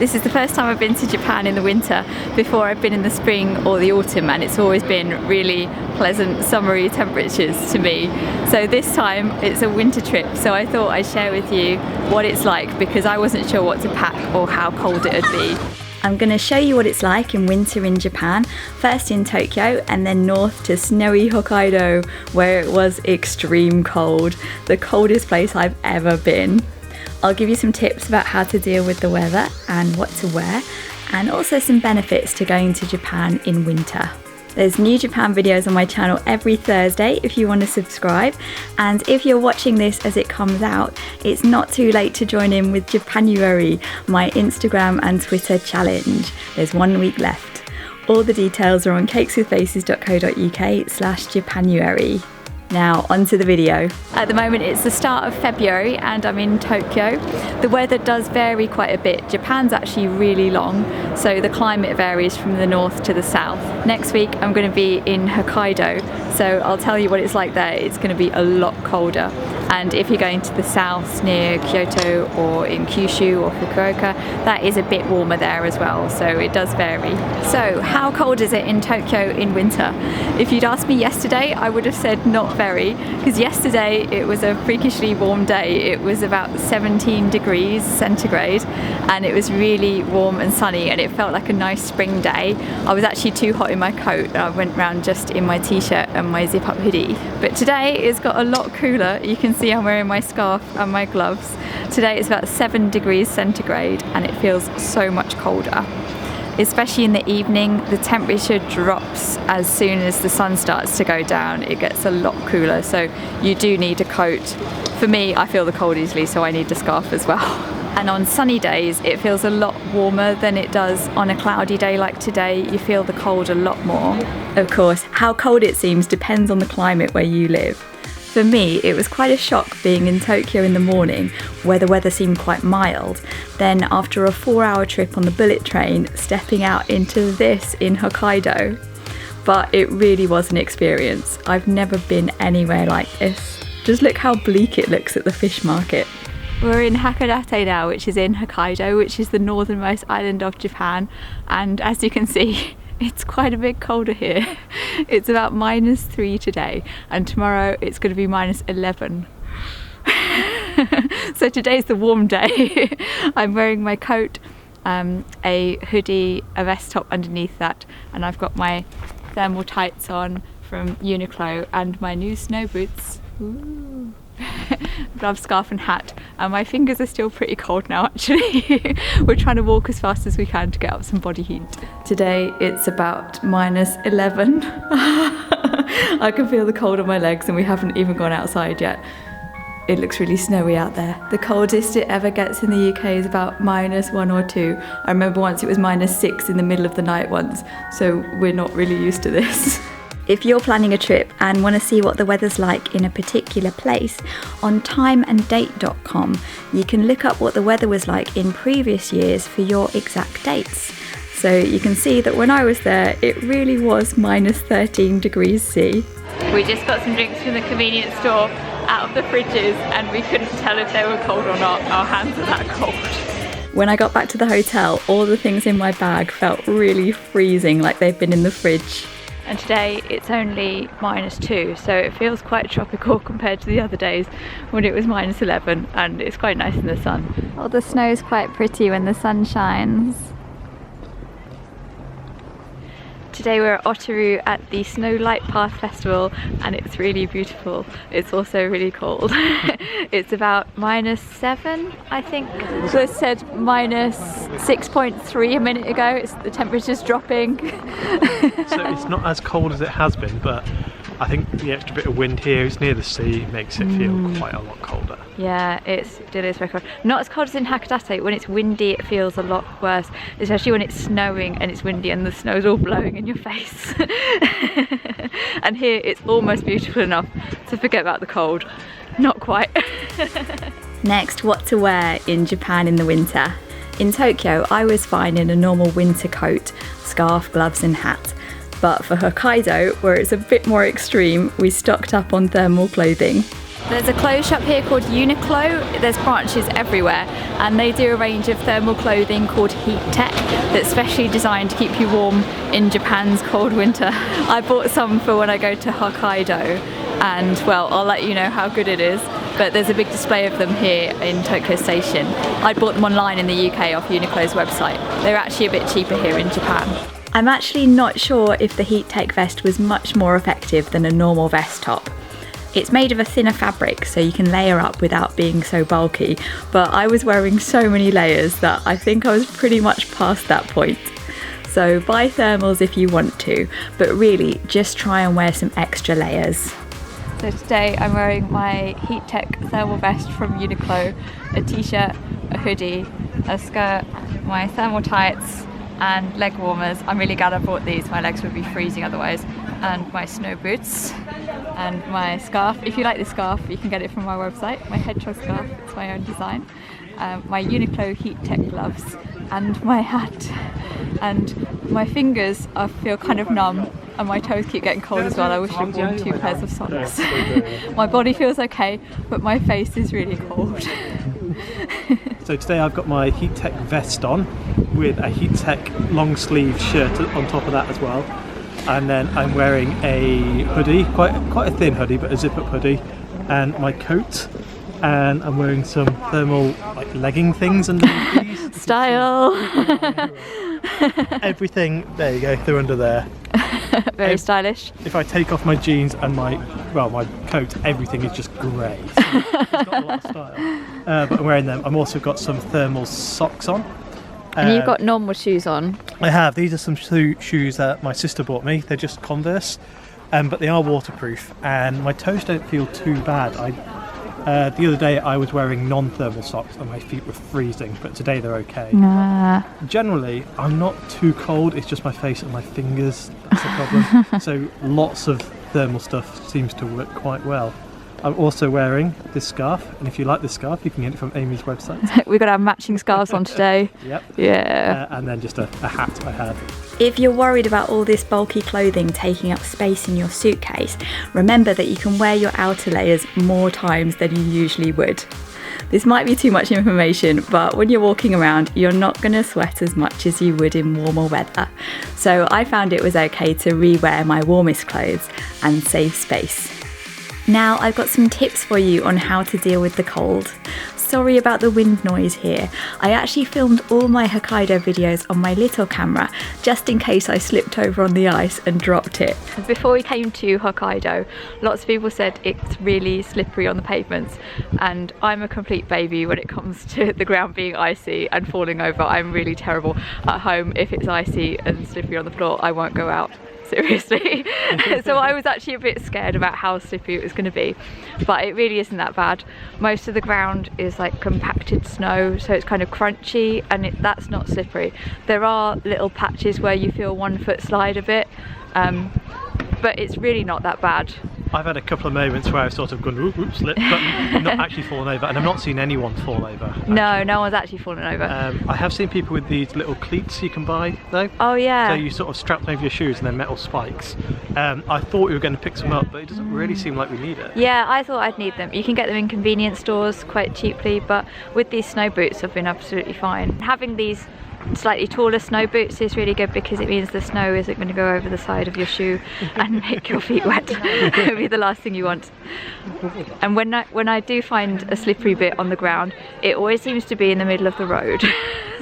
This is the first time I've been to Japan in the winter. Before I've been in the spring or the autumn, and it's always been really pleasant summery temperatures to me. So this time it's a winter trip, so I thought I'd share with you what it's like, because I wasn't sure what to pack or how cold it would be. I'm going to show you what it's like in winter in Japan, first in Tokyo and then north to snowy Hokkaido, where it was extreme cold, the coldest place I've ever been. I'll give you some tips about how to deal with the weather and what to wear, and also some benefits to going to Japan in winter. There's new Japan videos on my channel every Thursday if you want to subscribe, and if you're watching this as it comes out, it's not too late to join in with Japanuary, my Instagram and Twitter challenge. There's 1 week left. All the details are on cakeswithfaces.co.uk/Japanuary. Now onto the video. At the moment it's the start of February and I'm in Tokyo. The weather does vary quite a bit. Japan's actually really long, so the climate varies from the north to the south. Next week I'm going to be in Hokkaido, so I'll tell you what it's like there. It's going to be a lot colder. And if you're going to the south near Kyoto or in Kyushu or Fukuoka, that is a bit warmer there as well, so it does vary. So how cold is it in Tokyo in winter? If you'd asked me yesterday, I would have said not very, because yesterday it was a freakishly warm day. It was about 17 degrees centigrade and it was really warm and sunny and it felt like a nice spring day. I was actually too hot in my coat. I went around just in my t-shirt and my zip-up hoodie. But today it's got a lot cooler. You can see I'm wearing my scarf and my gloves. Today it's about 7 degrees centigrade and it feels so much colder. Especially in the evening, the temperature drops as soon as the sun starts to go down. It gets a lot cooler, so you do need a coat. For me, I feel the cold easily, so I need a scarf as well. And on sunny days, it feels a lot warmer than it does on a cloudy day like today. You feel the cold a lot more. Of course, how cold it seems depends on the climate where you live. For me, it was quite a shock being in Tokyo in the morning, where the weather seemed quite mild. Then after a 4-hour trip on the bullet train, stepping out into this in Hokkaido. But it really was an experience. I've never been anywhere like this. Just look how bleak it looks at the fish market. We're in Hakodate now, which is in Hokkaido, which is the northernmost island of Japan. And as you can see, it's quite a bit colder here. It's about -3 today, and tomorrow it's going to be -11. So today's the warm day. I'm wearing my coat, a hoodie, a vest top underneath that, and I've got my thermal tights on from Uniqlo and my new snow boots. Ooh. Glove, scarf and hat, and my fingers are still pretty cold now actually. We're trying to walk as fast as we can to get up some body heat. Today it's about -11. I can feel the cold on my legs and we haven't even gone outside yet. It looks really snowy out there. The coldest it ever gets in the UK is about -1 or 2. I remember once it was -6 in the middle of the night once, so we're not really used to this. If you're planning a trip and want to see what the weather's like in a particular place, on timeanddate.com you can look up what the weather was like in previous years for your exact dates. So you can see that when I was there, it really was -13 degrees C. We just got some drinks from the convenience store out of the fridges and we couldn't tell if they were cold or not. Our hands are that cold. When I got back to the hotel, all the things in my bag felt really freezing, like they've been in the fridge. And today it's only -2, so it feels quite tropical compared to the other days when it was -11, and it's quite nice in the sun. Oh, the snow's quite pretty when the sun shines. Today we're at Otaru at the Snow Light Path Festival and it's really beautiful. It's also really cold. It's about -7, I think. So it said -6.3 a minute ago. The temperature's dropping. So it's not as cold as it has been, but I think the extra bit of wind here, it's near the sea, makes it feel quite a lot colder. Yeah, it is very cold. Not as cold as in Hakodate. When it's windy it feels a lot worse, especially when it's snowing and it's windy and the snow's all blowing in your face. And here it's almost beautiful enough to forget about the cold. Not quite. Next, what to wear in Japan in the winter. In Tokyo I was fine in a normal winter coat, scarf, gloves and hat. But for Hokkaido, where it's a bit more extreme, we stocked up on thermal clothing. There's a clothes shop here called Uniqlo. There's branches everywhere, and they do a range of thermal clothing called Heattech that's specially designed to keep you warm in Japan's cold winter. I bought some for when I go to Hokkaido, and well, I'll let you know how good it is. But there's a big display of them here in Tokyo Station. I bought them online in the UK off Uniqlo's website. They're actually a bit cheaper here in Japan. I'm actually not sure if the Heattech vest was much more effective than a normal vest top. It's made of a thinner fabric, so you can layer up without being so bulky, but I was wearing so many layers that I think I was pretty much past that point. So buy thermals if you want to, but really just try and wear some extra layers. So today I'm wearing my Heattech thermal vest from Uniqlo, a t-shirt, a hoodie, a skirt, my thermal tights and leg warmers. I'm really glad I bought these, my legs would be freezing otherwise, and my snow boots and my scarf. If you like this scarf, you can get it from my website, my hedgehog scarf, it's my own design. My Uniqlo Heattech gloves and my hat, and my fingers I feel kind of numb and my toes keep getting cold as well. I wish I'd worn 2 pairs of socks. My body feels okay, but my face is really cold. So today I've got my Heattech vest on with a Heattech long sleeve shirt on top of that as well. And then I'm wearing a hoodie, quite a thin hoodie, but a zip-up hoodie, and my coat. And I'm wearing some thermal legging things underneath these. Style! Everything, there you go, they're under there. Very stylish. If I take off my jeans and my coat, everything is just grey. So it's got a lot of style. But I'm wearing them. I've also got some thermal socks on. And you've got normal shoes on. I have. These are some shoes that my sister bought me. They're just Converse, but they are waterproof and my toes don't feel too bad. The other day I was wearing non-thermal socks and my feet were freezing, but today they're okay. Nah. Generally, I'm not too cold, it's just my face and my fingers, that's the problem. So lots of thermal stuff seems to work quite well. I'm also wearing this scarf, and if you like this scarf, you can get it from Amy's website. We've got our matching scarves on today. Yep. Yeah. And then just a hat I had. If you're worried about all this bulky clothing taking up space in your suitcase, remember that you can wear your outer layers more times than you usually would. This might be too much information, but when you're walking around, you're not going to sweat as much as you would in warmer weather. So I found it was okay to re-wear my warmest clothes and save space. Now I've got some tips for you on how to deal with the cold. Sorry about the wind noise here. I actually filmed all my Hokkaido videos on my little camera just in case I slipped over on the ice and dropped it. Before we came to Hokkaido, lots of people said it's really slippery on the pavements, and I'm a complete baby when it comes to the ground being icy and falling over. I'm really terrible at home. If it's icy and slippery on the floor, I won't go out. Seriously. So I was actually a bit scared about how slippery it was going to be, but it really isn't that bad. Most of the ground is like compacted snow, so it's kind of crunchy, and that's not slippery. There are little patches where you feel 1 foot slide a bit, but it's really not that bad. I've had a couple of moments where I've sort of gone whoop, whoop, slip, but not actually fallen over, and I've not seen anyone fall over. Actually. No one's actually fallen over. I have seen people with these little cleats you can buy though. Oh yeah. So you sort of strap them over your shoes and then metal spikes. I thought we were going to pick some up, but it doesn't really seem like we need it. Yeah, I thought I'd need them. You can get them in convenience stores quite cheaply, but with these snow boots I've been absolutely fine. Having these slightly taller snow boots is really good because it means the snow isn't going to go over the side of your shoe and make your feet wet. It'll be the last thing you want. And when I do find a slippery bit on the ground, it always seems to be in the middle of the road.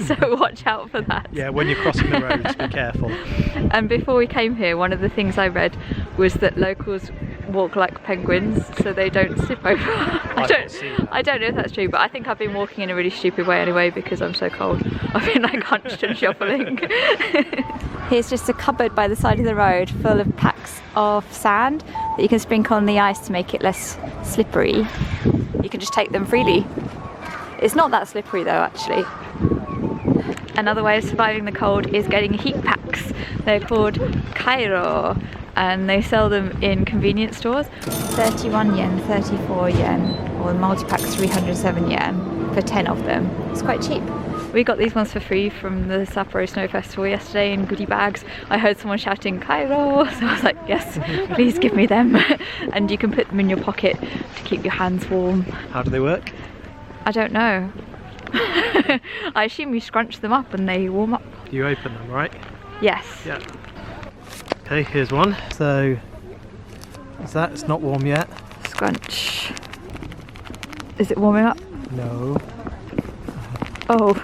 So watch out for that. Yeah, when you're crossing the roads, be careful. And before we came here, one of the things I read was that locals walk like penguins so they don't slip over. I don't know if that's true, but I think I've been walking in a really stupid way anyway because I'm so cold. I've been like hunched and shuffling. Here's just a cupboard by the side of the road full of packs of sand that you can sprinkle on the ice to make it less slippery. You can just take them freely. It's not that slippery though, actually. Another way of surviving the cold is getting heat packs. They're called kairo, and they sell them in convenience stores. 31 yen, 34 yen, or the multi-pack's 307 yen for 10 of them. It's quite cheap. We got these ones for free from the Sapporo Snow Festival yesterday in goodie bags. I heard someone shouting kairo, so I was like, yes, please give me them. And you can put them in your pocket to keep your hands warm. How do they work? I don't know. I assume you scrunch them up and they warm up. You open them, right? Yes. Yeah. Okay, here's one. So, is that? It's not warm yet. Scrunch. Is it warming up? No. Oh.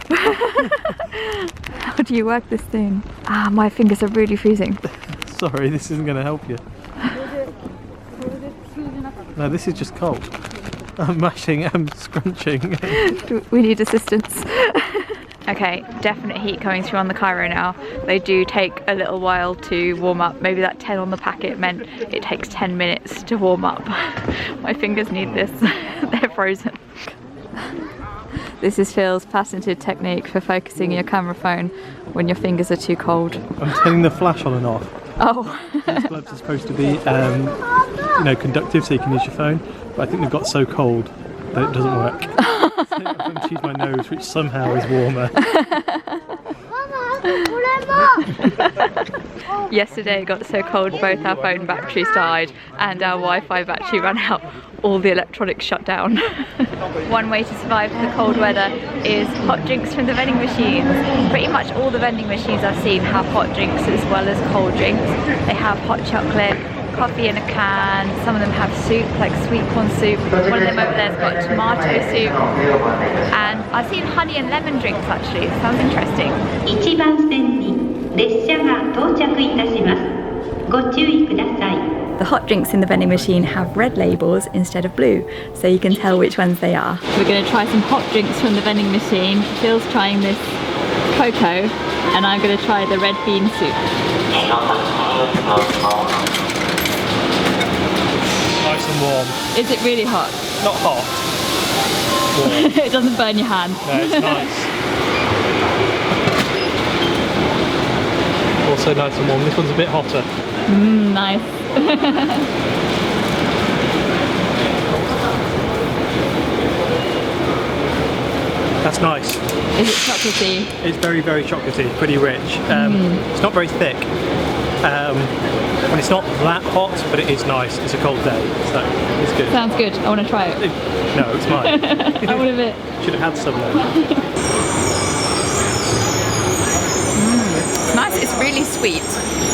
How do you work this thing? Ah, my fingers are really freezing. Sorry, this isn't going to help you. No, this is just cold. I'm mashing, I'm scrunching. We need assistance. Okay, definite heat coming through on the kairo now. They do take a little while to warm up. Maybe that 10 on the packet meant it takes 10 minutes to warm up. My fingers need this. They're frozen. This is Phil's patented technique for focusing your camera phone when your fingers are too cold. I'm turning the flash on and off. Oh. These gloves are supposed to be, you know, conductive so you can use your phone, but I think they've got so cold that it doesn't work. So I'm going to use my nose, which somehow is warmer. Yesterday it got so cold both our phone batteries died and our Wi-Fi battery ran out. All the electronics shut down. One way to survive the cold weather is hot drinks from the vending machines. Pretty much all the vending machines I've seen have hot drinks as well as cold drinks. They have hot chocolate, coffee in a can, some of them have soup like sweet corn soup. One of them over there's got tomato soup, and I've seen honey and lemon drinks actually. It sounds interesting. 1番線に列車が到着いたします。ご注意ください。 The hot drinks in the vending machine have red labels instead of blue, so you can tell which ones they are. We're going to try some hot drinks from the vending machine. Phil's trying this cocoa, and I'm going to try the red bean soup. Nice and warm. Is it really hot? Not hot. Warm. It doesn't burn your hand. No, it's nice. Also nice and warm. This one's a bit hotter. Nice. That's nice. Is it chocolatey? It's very, very chocolatey, pretty rich. It's not very thick. And it's not that hot, but it is nice. It's a cold day, so it's good. Sounds good. I want to try it. No, it's mine. I want a bit. Should have had some though. It's nice. It's really sweet,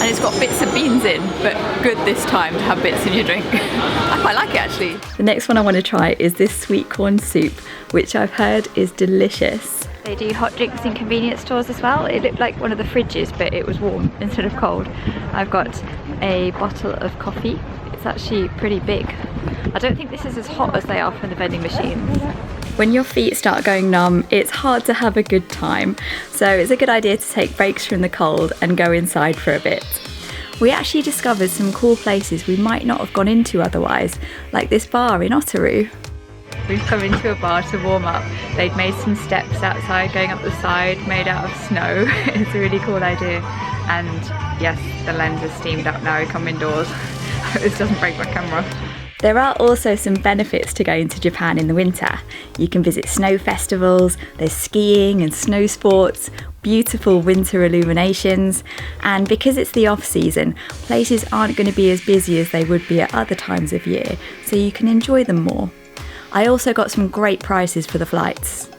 and it's got bits of beans in, but good this time to have bits in your drink. I quite like it actually. The next one I want to try is this sweet corn soup, which I've heard is delicious. They do hot drinks in convenience stores as well. It looked like one of the fridges, but it was warm instead of cold. I've got a bottle of coffee. It's actually pretty big. I don't think this is as hot as they are from the vending machines. When your feet start going numb, it's hard to have a good time. So it's a good idea to take breaks from the cold and go inside for a bit. We actually discovered some cool places we might not have gone into otherwise, like this bar in Otaru. We've come into a bar to warm up. They'd made some steps outside going up the side made out of snow. It's a really cool idea. And yes, the lens is steamed up now. We come indoors. This doesn't break my camera. There are also some benefits to going to Japan in the winter. You can visit snow festivals, there's skiing and snow sports, beautiful winter illuminations, and because it's the off-season, places aren't going to be as busy as they would be at other times of year, so you can enjoy them more. I also got some great prices for the flights.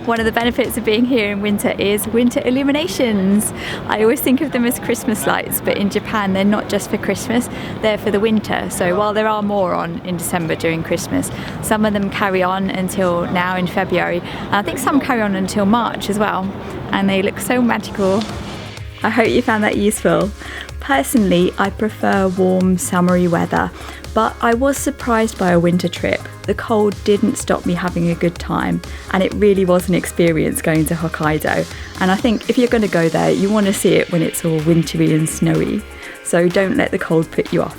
One of the benefits of being here in winter is winter illuminations. I always think of them as Christmas lights, but in Japan they're not just for Christmas, they're for the winter. So while there are more on in December during Christmas, some of them carry on until now in February, and I think some carry on until March as well, and they look so magical. I hope you found that useful. Personally, I prefer warm, summery weather, but I was surprised by a winter trip. The cold didn't stop me having a good time, and it really was an experience going to Hokkaido. And I think if you're going to go there, you want to see it when it's all wintry and snowy. So don't let the cold put you off.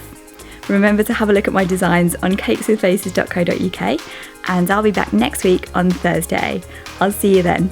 Remember to have a look at my designs on cakeswithfaces.co.uk, and I'll be back next week on Thursday. I'll see you then.